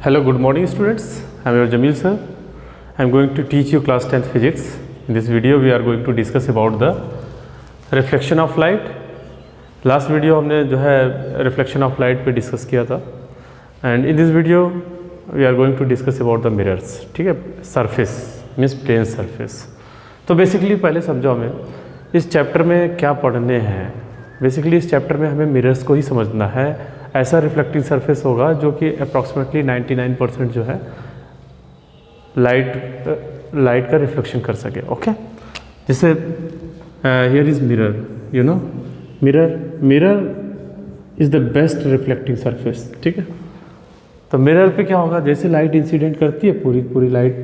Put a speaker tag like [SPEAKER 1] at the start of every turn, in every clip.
[SPEAKER 1] Hello, good morning students. I am your Jamil sir. I am going to teach you class 10th physics. In this video we are going to discuss about the reflection of light. Last video हमने जो है reflection of light पे discuss किया था. And in this video we are going to discuss about the mirrors. ठीक है, surface means plane surface. तो basically पहले समझो हमें इस चैप्टर में क्या पढ़ने हैं. बेसिकली इस चैप्टर में हमें मिरर्स को ही समझना है. ऐसा रिफ्लेक्टिंग सरफेस होगा जो कि अप्रॉक्सीमेटली 99% जो है लाइट का रिफ्लेक्शन कर सके. ओके, जैसे here is mirror, you know mirror is the best reflecting surface. ठीक है, तो मिरर पे क्या होगा, जैसे लाइट इंसिडेंट करती है पूरी लाइट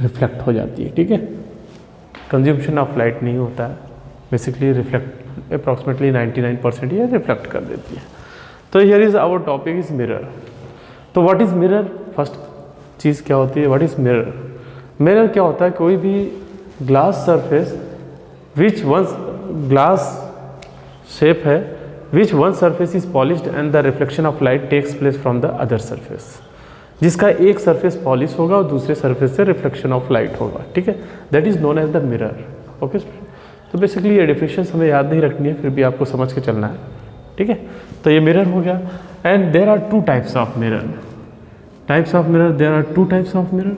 [SPEAKER 1] रिफ्लेक्ट हो जाती है. ठीक है, कंज्यूम्शन ऑफ लाइट नहीं होता है. बेसिकली रिफ्लेक्ट अप्रॉक्सीमेटली 99% ये रिफ्लेक्ट कर देती है. तो here is our topic is mirror. तो व्हाट इज मिरर, फर्स्ट चीज़ क्या होती है, व्हाट इज मिरर. मिरर क्या होता है, कोई भी glass surface which once glass shape है which one surface is polished and the reflection of light takes place from the other surface. जिसका एक सरफेस पॉलिश होगा और दूसरे सरफेस से रिफ्लेक्शन ऑफ लाइट होगा. ठीक है, that is known as the mirror. Okay, तो बेसिकली ये डेफिनेशंस हमें याद नहीं रखनी है, फिर भी आपको समझ के चलना है. ठीक है, तो ये मिरर हो गया. And there are two types of mirror. There are two types of mirror.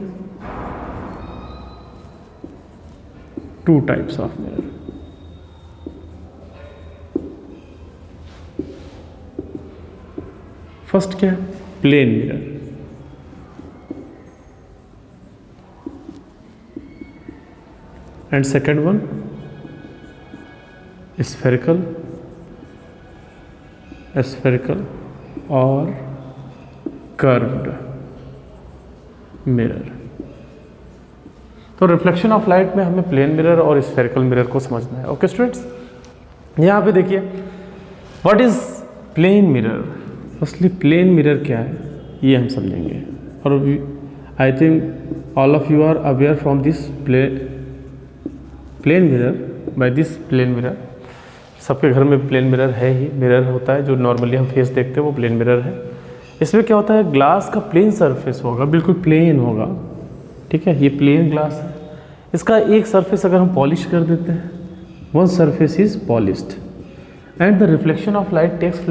[SPEAKER 1] Two types of mirror. First क्या है, plane mirror. And second one spherical और कर्व्ड मिरर. तो रिफ्लेक्शन ऑफ लाइट में हमें प्लेन मिरर और spherical mirror को समझना है. ओके स्टूडेंट्स, यहाँ पे देखिए what is plane mirror. Firstly plane mirror क्या है ये हम समझेंगे. और I think all of you are aware from this plane mirror. By this plane mirror, सबके घर में प्लेन मिरर है ही. मिरर होता है जो नॉर्मली हम फेस देखते हैं वो प्लेन मिरर है. इसमें क्या होता है, ग्लास का प्लेन सरफेस होगा, बिल्कुल प्लेन होगा. ठीक है, ये प्लेन ग्लास है. इसका एक सरफेस अगर हम पॉलिश कर देते हैं, one surface is polished and the reflection of light takes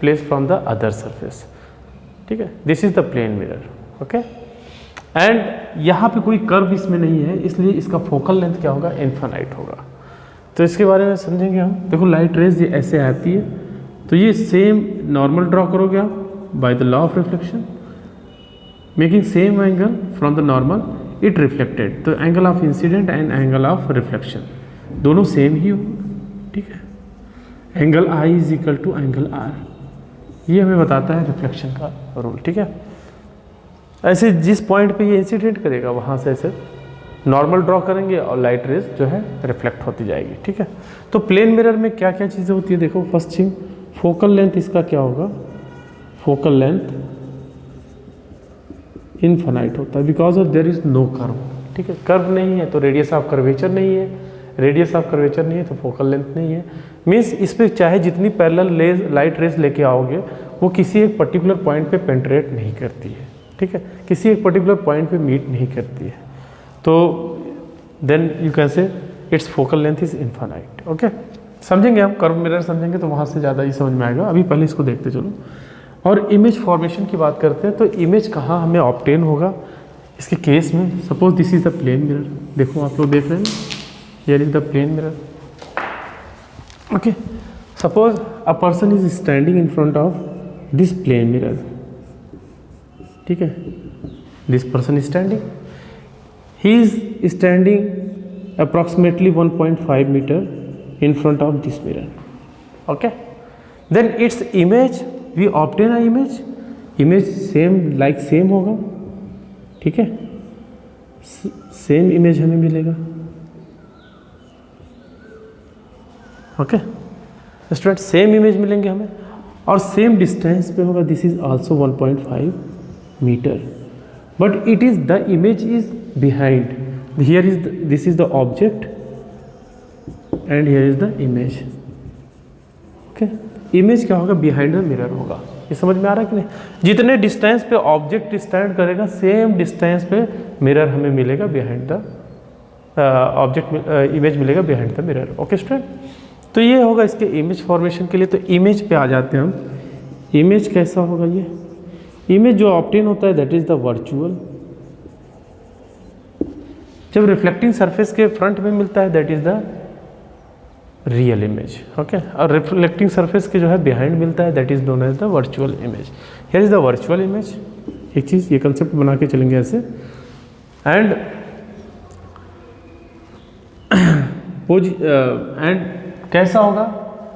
[SPEAKER 1] place from the other surface. ठीक है, this is the plane mirror. Okay, and यहाँ पे कोई कर्व इसमें नहीं है, इसलिए इसका फोकल लेंथ क्या होगा, इन्फिनाइट होगा. तो इसके बारे में समझेंगे हम. देखो लाइट रेज ये ऐसे आती है, तो ये सेम नॉर्मल ड्रॉ करोगे आप by the law of reflection, making same angle from the normal it reflected. तो angle of incident and angle of reflection दोनों सेम ही हो. ठीक है, angle I is equal to angle R, ये हमें बताता है रिफ्लेक्शन का रूल. ठीक है, ऐसे जिस पॉइंट पे ये इंसिडेंट करेगा वहाँ से ऐसे नॉर्मल ड्रॉ करेंगे और लाइट रेज जो है रिफ्लेक्ट होती जाएगी. ठीक है, तो प्लेन मिरर में क्या क्या चीज़ें होती है, देखो फर्स्ट थिंग फोकल लेंथ इसका क्या होगा, फोकल लेंथ इनफाइनाइट होता है because of there is no curve. ठीक है, कर्व नहीं है तो रेडियस ऑफ कर्वेचर नहीं है, रेडियस ऑफ कर्वेचर नहीं है तो फोकल लेंथ नहीं है. मीन्स इस पर चाहे जितनी पैरेलल लाइट रेज लेके आओगे वो किसी एक पर्टिकुलर पॉइंट पे पेंट्रेट नहीं करती है. ठीक है, किसी एक पर्टिकुलर पॉइंट पे मीट नहीं करती है. तो then you can say it's focal length is infinite. Okay, समझेंगे हम कर्व मिरर समझेंगे तो वहाँ से ज़्यादा ही समझ में आएगा. अभी पहले इसको देखते चलो. और इमेज फॉर्मेशन की बात करते हैं, तो इमेज कहाँ हमें ऑब्टेन होगा इसके केस में. Suppose this is the plane mirror. देखो आप लोग देख रहे हैं, here is the plane mirror. Okay, suppose a person is standing in front of this plane mirror. ठीक है, this person is standing, he is standing approximately 1.5 meter in front of this mirror. Okay, then its image, we obtain a image same होगा. ठीक है, same image हमें मिलेगा. Okay student, same image मिलेंगे हमें और सेम डिस्टेंस पे होगा. This is also 1.5 metre, but it is the image is behind. Here is this is the object and here is the image. Okay, image क्या होगा, behind the mirror होगा. ये समझ में आ रहा है कि नहीं? जितने डिस्टेंस पे ऑब्जेक्ट स्टैंड करेगा सेम डिस्टेंस पे मिरर हमें मिलेगा बिहाइंड द ऑब्जेक्ट, इमेज मिलेगा behind the mirror. Okay student, तो ये होगा इसके इमेज फॉर्मेशन के लिए। तो इमेज पे आ जाते हैं हम। इमेज कैसा होगा? ये इमेज जो ऑब्टेन होता है दैट इज द वर्चुअल। जब रिफ्लेक्टिंग सरफेस के फ्रंट में मिलता है that is the real image. Okay, और रिफ्लेक्टिंग सरफेस के जो है बिहाइंड मिलता है that is known as the virtual image. Here is the virtual image. एक चीज़ ये कंसेप्ट बना के चलेंगे ऐसे। एंड कैसा होगा?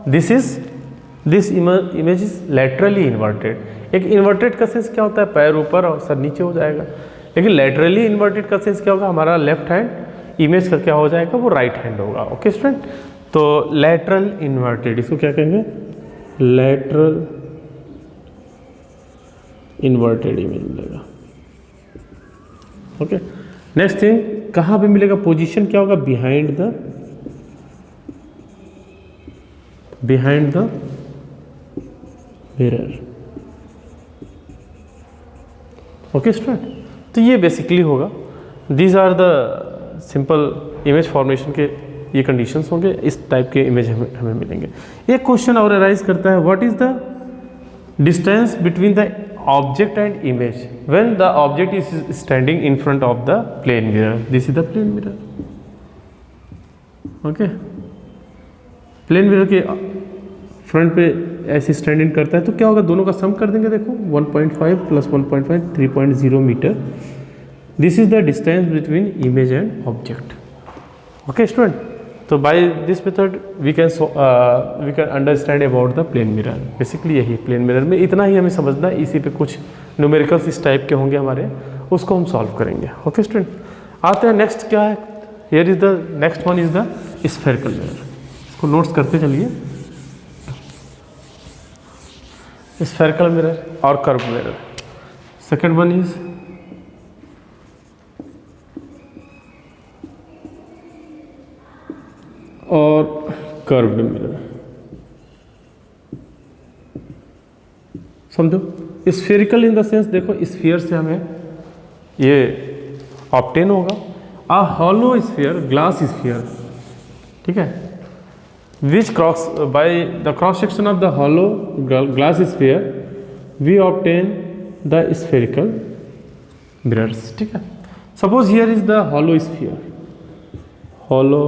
[SPEAKER 1] This image is laterally inverted. एक इन्वर्टेड का सेंस क्या होता है? पैर ऊपर और सर नीचे हो जाएगा। लेकिन लैटरली इन्वर्टेड का सेंस क्या होगा? हमारा लेफ्ट हैंड इमेज का क्या हो जाएगा? वो राइट हैंड होगा। ओके स्टूडेंट, तो लैटरल इन्वर्टेड, इसको क्या कहेंगे? लैटरल इन्वर्टेड इमेज मिलेगा। ओके, नेक्स्ट थिंग, कहाँ पे मिलेगा? पोजीशन क्या होगा? Behind the mirror. Okay student, तो ये बेसिकली होगा। These are the simple image formation के ये कंडीशंस होंगे। इस टाइप के इमेज हमें मिलेंगे। एक क्वेश्चन और अराइज करता है, what is the distance between the object and image when the object is standing in front of the plane mirror? This is the plane mirror. Okay, plane mirror के front पे ऐसे stand in करता है तो क्या होगा? दोनों का सम कर देंगे। देखो 1.5 plus 1.5 3.0 metre. This is the distance between image and object. Okay student, तो by this method we can understand about the plane mirror. Basically यही प्लेन मिरर में इतना ही हमें समझना है। इसी पे कुछ न्यूमेरिकल्स इस टाइप के होंगे हमारे, उसको हम सॉल्व करेंगे। ओके स्टूडेंट, आते हैं नेक्स्ट क्या है। Here is the next one is the spherical mirror. इसको नोट्स करते चलिए। स्फेरिकल मिरर और curve mirror. Second one is और कर्व्ड मिरर। समझो, स्फेरिकल इन द सेंस, देखो स्फीयर से हमें ये ऑब्टेन होगा। A hollow sphere, glass sphere, ठीक है, which cross by the cross section of the hollow glass sphere we obtain the spherical mirrors. ठीक है, suppose here is the hollow sphere, hollow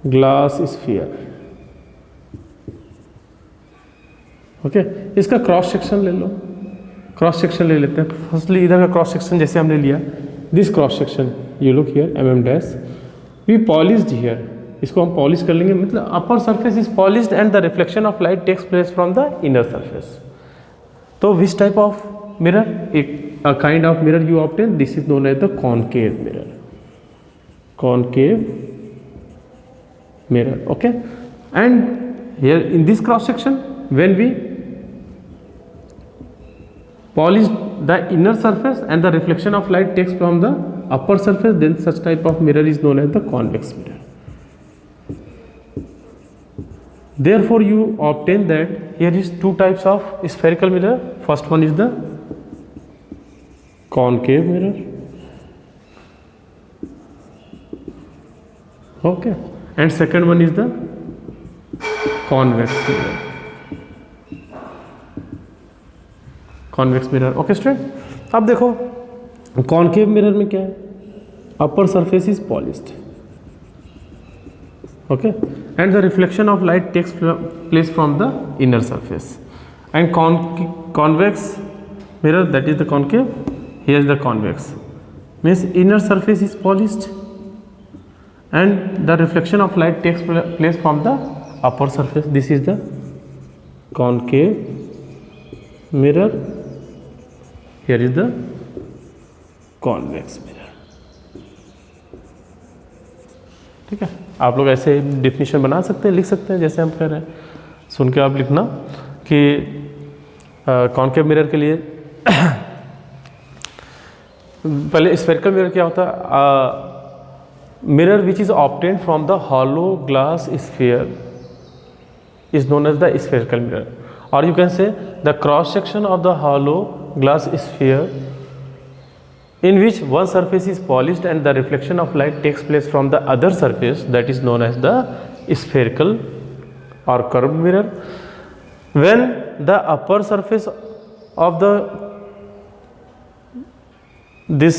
[SPEAKER 1] glass sphere. Okay, इसका cross section ले लो। Cross section ले लेते हैं। Firstly इधर का cross section जैसे हमने लिया, this cross section you look here mm dash, we polished here. इसको हम पॉलिश कर लेंगे, मतलब upper surface is polished and the reflection of light takes place from the inner surface. तो विच टाइप ऑफ मिरर? एक kind of mirror you obtain, this is known as the concave mirror. Concave mirror. Okay, and here in this cross section when we polish the inner surface and the reflection of light takes from the upper surface, then such type of mirror is known as the convex mirror. Therefore you obtain that here is two types of spherical mirror. First one is the concave mirror. Okay, and second one is the convex mirror. Convex mirror. Okay student, अब देखो concave mirror में क्या है? Upper surface is polished, okay, and the reflection of light takes place from the inner surface. And convex mirror, that is the concave, here is the convex, means inner surface is polished and the reflection of light takes place from the upper surface. This is the concave mirror, here is the convex mirror. ठीक है, आप लोग ऐसे definition बना सकते हैं, लिख सकते हैं जैसे हम कह रहे हैं, सुन के आप लिखना कि कॉनकेव मिरर के लिए पहले स्फेरिकल मिरर क्या होता है? mirror which is obtained from the hollow glass sphere is known as the spherical mirror. or you can say the cross section of the hollow glass sphere in which one surface is polished and the reflection of light takes place from the other surface, that is known as the spherical or curved mirror. When the upper surface of the this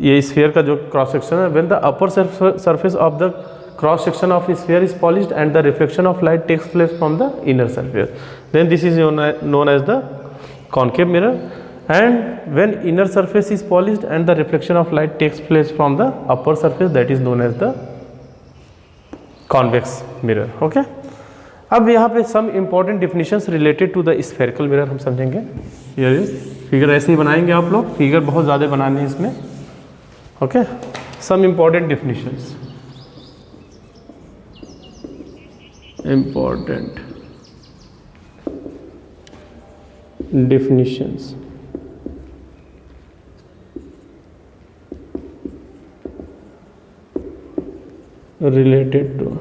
[SPEAKER 1] ये sphere का जो cross section है, when the upper surface of the cross section of sphere is polished and the reflection of light takes place from the inner surface, then this is known as the concave mirror. And when inner surface is polished and the reflection of light takes place from the upper surface, that is known as the convex mirror. Okay. अब यहाँ पे some important definitions related to the spherical mirror हम समझेंगे। ये figure ऐसे ही बनाएंगे आप लोग, फिगर बहुत ज़्यादा बनाने हैं इसमें। Okay, some important definitions, important definitions related to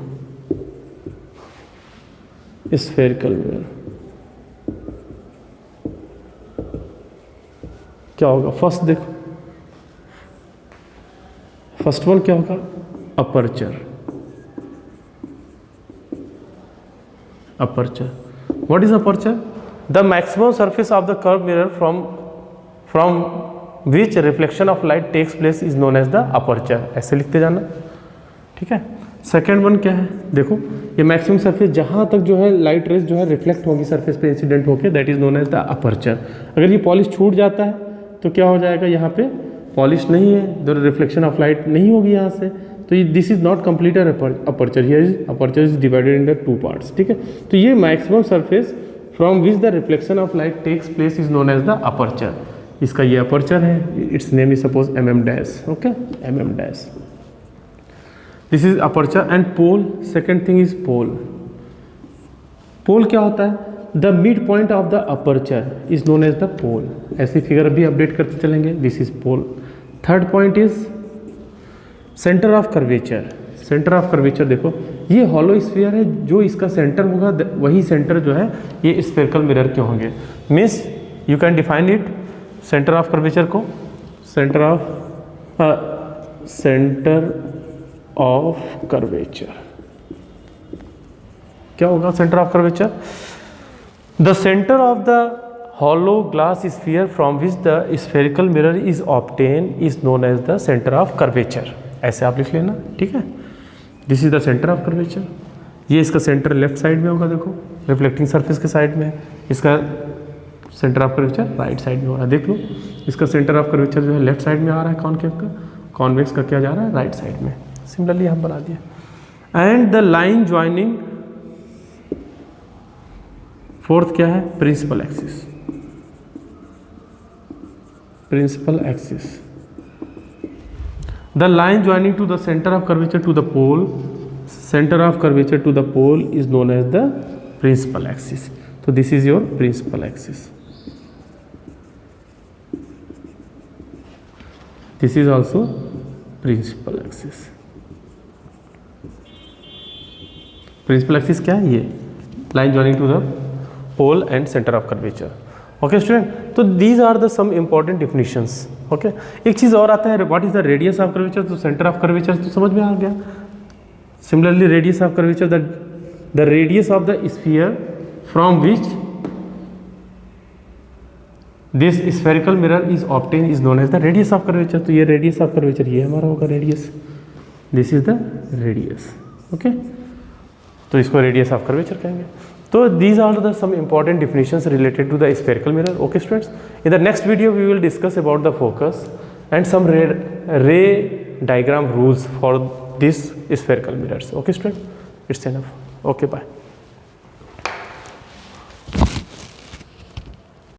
[SPEAKER 1] spherical mirror. क्या होगा? फर्स्ट देखो, फर्स्ट वन क्या होगा? Aperture. Aperture, what is aperture? The maximum surface of the curve mirror from which reflection of light takes place is known as the aperture. ऐसे लिखते जाना, ठीक है। सेकेंड वन क्या है? देखो, ये मैक्सिमम सरफेस जहाँ तक जो है लाइट रेज जो है रिफ्लेक्ट होगी सरफेस पे इंसिडेंट होके, that is known as the aperture. अगर ये पॉलिश छूट जाता है तो क्या हो जाएगा? यहाँ पे पॉलिश नहीं है, तो रिफ्लेक्शन ऑफ लाइट नहीं होगी यहाँ से, तो this is not complete aperture. Here is aperture is divided in the two parts, ठीक है। तो ये maximum surface from which the reflection of light takes place is known as the aperture. इसका ये अपर्चर है, it's name is suppose mm dash. Okay, mm dash, this is aperture. And pole, second thing is pole. Pole क्या होता है? The mid point of the aperture is known as the pole. ऐसी figure भी update करते चलेंगे, this is pole. Third point is centre of curvature. Centre of curvature, देखो ये hollow sphere है, जो इसका सेंटर होगा वही सेंटर जो है ये स्फेरिकल मिरर के होंगे। Means you can define it, centre of curvature को, सेंटर ऑफ कर्वेचर क्या होगा? Centre of curvature, the centre of the hollow glass sphere from which the spherical mirror is obtained is known as the center of curvature। ऐसे आप लिख लेना, ठीक है। This is the centre of curvature. ये इसका सेंटर लेफ्ट साइड में होगा, देखो रिफ्लेक्टिंग सरफेस के साइड में। इसका centre of curvature right side में हो रहा है, देख लो। इसका सेंटर ऑफ कर्वेचर जो है लेफ्ट साइड में आ रहा है कॉनकेव का, कॉन्वेक्स का क्या जा रहा है? राइट साइड में। सिमिलरली हम बना दिया। And the line joining, fourth क्या है? Principal axis. Principal axis, the line joining to the center of curvature to the pole, center of curvature to the pole is known as the principal axis. So this is your principal axis. This is also principal axis. Principal axis क्या है? ये line joining to the pole and center of curvature. Okay student, तो these are the some important definitions. Okay, एक चीज़ और आता है, what is the radius of curvature? तो सेंटर ऑफ कर्वेचर तो समझ में आ गया। Similarly radius of curvature, the radius of the sphere from which this spherical mirror is obtain is known as the radius of curvature. तो ये radius of curvature ये हमारा होगा radius, this is the radius. Okay, तो इसको radius of curvature कहेंगे। So these are the some important definitions related to the spherical mirror. Okay students, in the next video we will discuss about the focus and some ray diagram rules for these spherical mirrors. Okay students, it's enough. Okay, bye.